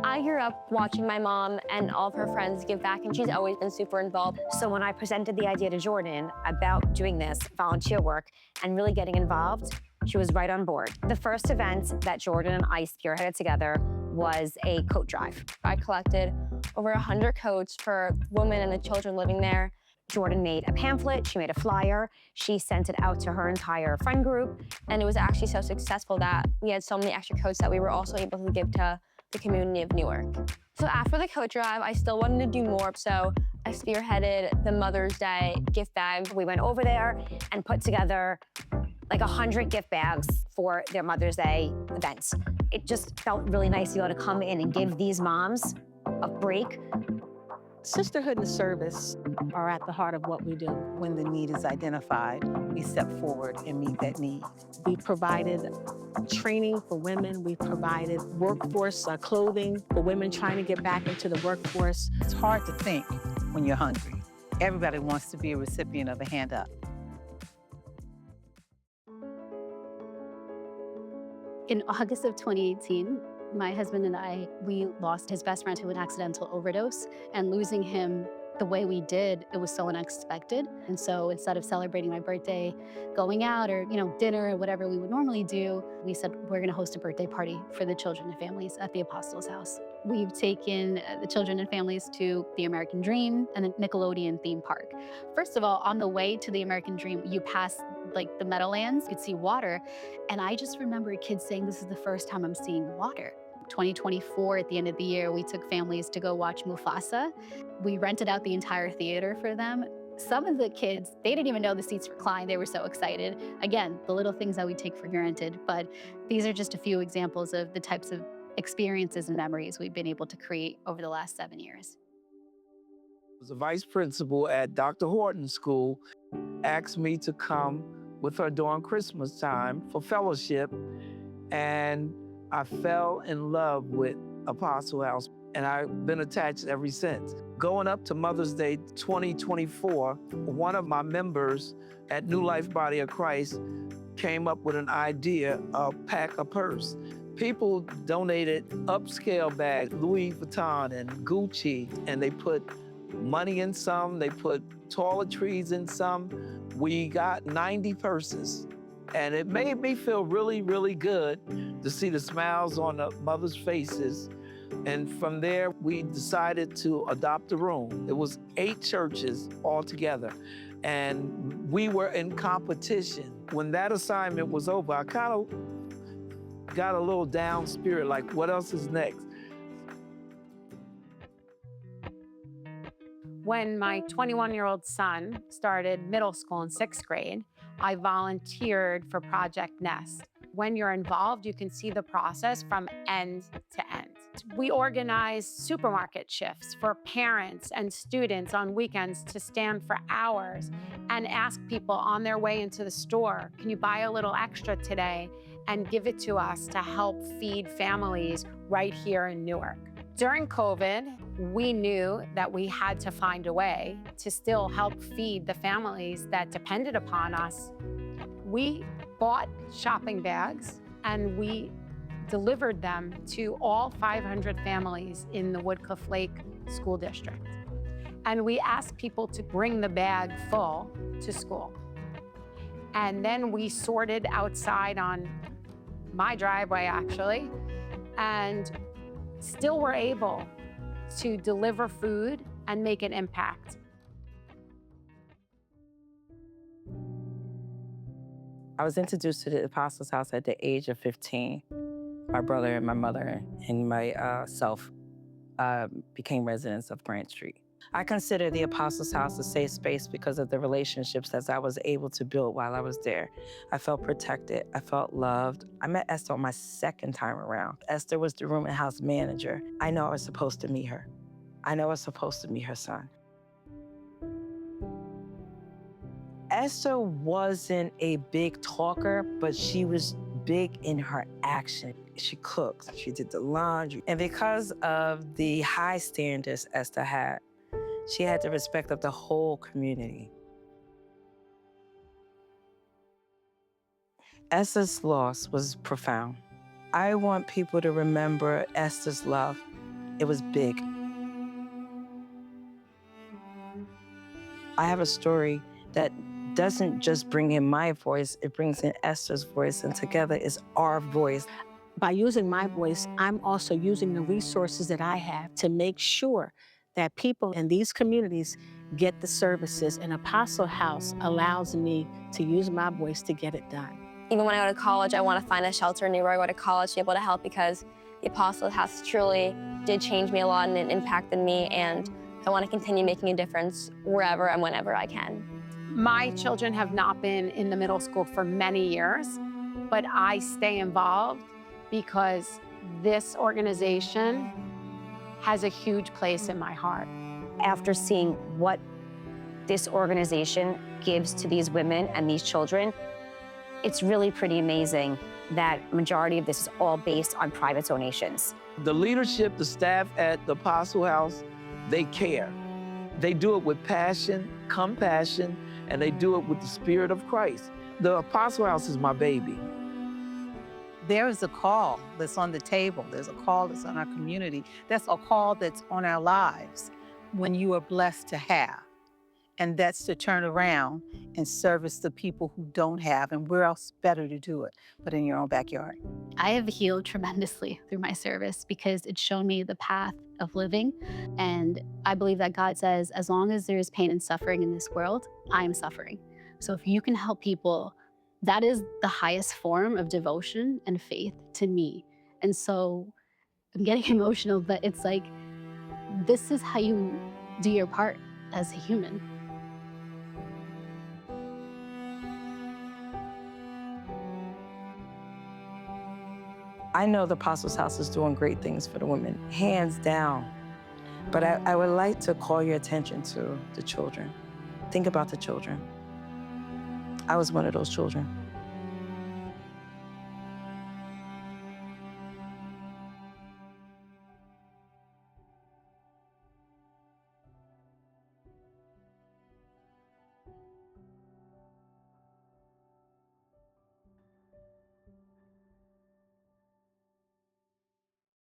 I grew up watching my mom and all of her friends give back, and she's always been super involved. So when I presented the idea to Jordynn about doing this volunteer work and really getting involved, she was right on board. The first event that Jordynn and I spearheaded together was a coat drive. I collected over 100 coats for women and the children living there. Jordynn made a pamphlet, she made a flyer, she sent it out to her entire friend group, and it was actually so successful that we had so many extra coats that we were also able to give to the community of Newark. So after the coat drive, I still wanted to do more, so I spearheaded the Mother's Day gift bag. We went over there and put together like 100 gift bags for their Mother's Day events. It just felt really nice to be able to come in and give these moms a break. Sisterhood and service are at the heart of what we do. When the need is identified, we step forward and meet that need. We provided training for women. We provided workforce clothing for women trying to get back into the workforce. It's hard to think when you're hungry. Everybody wants to be a recipient of a hand up. In August of 2018, my husband and I, we lost his best friend to an accidental overdose, and losing him the way we did, it was so unexpected. And so instead of celebrating my birthday, going out or, dinner or whatever we would normally do, we said, we're gonna host a birthday party for the children and families at the Apostles' house. We've taken the children and families to the American Dream and the Nickelodeon theme park. First of all, on the way to the American Dream, you pass like the Meadowlands, you could see water. And I just remember kids saying, this is the first time I'm seeing water. 2024, at the end of the year, we took families to go watch Mufasa. We rented out the entire theater for them. Some of the kids, they didn't even know the seats reclined. They were so excited. Again, the little things that we take for granted, but these are just a few examples of the types of experiences and memories we've been able to create over the last 7 years. The vice principal at Dr. Horton's school asked me to come with her during Christmas time for fellowship, and I fell in love with Apostle House, and I've been attached ever since. Going up to Mother's Day 2024, one of my members at New Life Body of Christ came up with an idea of pack a purse. People donated upscale bags, Louis Vuitton and Gucci, and they put money in some, they put toiletries in some. We got 90 purses. And it made me feel really, really good to see the smiles on the mothers' faces. And from there, we decided to adopt a room. It was 8 churches all together. And we were in competition. When that assignment was over, I kind of got a little down spirit, like what else is next? When my 21-year-old son started middle school in 6th grade, I volunteered for Project Nest. When you're involved, you can see the process from end to end. We organized supermarket shifts for parents and students on weekends to stand for hours and ask people on their way into the store, can you buy a little extra today and give it to us to help feed families right here in Newark. During COVID, we knew that we had to find a way to still help feed the families that depended upon us. We bought shopping bags and we delivered them to all 500 families in the Woodcliff Lake School District. And we asked people to bring the bag full to school. And then we sorted outside on my driveway, actually, and still were able to deliver food and make an impact. I was introduced to the Apostles' House at the age of 15. My brother and my mother and myself became residents of Grant Street. I consider the Apostles' House a safe space because of the relationships that I was able to build while I was there. I felt protected, I felt loved. I met Esther on my 2nd time around. Esther was the room and house manager. I know I was supposed to meet her. I know I was supposed to meet her son. Esther wasn't a big talker, but she was big in her action. She cooked, she did the laundry. And because of the high standards Esther had, she had the respect of the whole community. Esther's loss was profound. I want people to remember Esther's love. It was big. I have a story that doesn't just bring in my voice, it brings in Esther's voice, and together is our voice. By using my voice, I'm also using the resources that I have to make sure that people in these communities get the services, and Apostle House allows me to use my voice to get it done. Even when I go to college, I want to find a shelter near where I go to college to be able to help, because the Apostle House truly did change me a lot and it impacted me, and I want to continue making a difference wherever and whenever I can. My children have not been in the middle school for many years, but I stay involved because this organization has a huge place in my heart. After seeing what this organization gives to these women and these children, it's really pretty amazing that majority of this is all based on private donations. The leadership, the staff at the Apostle House, they care. They do it with passion, compassion, and they do it with the Spirit of Christ. The Apostle House is my baby. There is a call that's on the table. There's a call that's on our community. That's a call that's on our lives when you are blessed to have. And that's to turn around and service the people who don't have, and where else better to do it but in your own backyard. I have healed tremendously through my service because it's shown me the path of living. And I believe that God says, as long as there's pain and suffering in this world, I am suffering. So if you can help people, that is the highest form of devotion and faith to me. And so I'm getting emotional, but it's like, this is how you do your part as a human. I know the Apostles' House is doing great things for the women, hands down. But I would like to call your attention to the children. Think about the children. I was one of those children.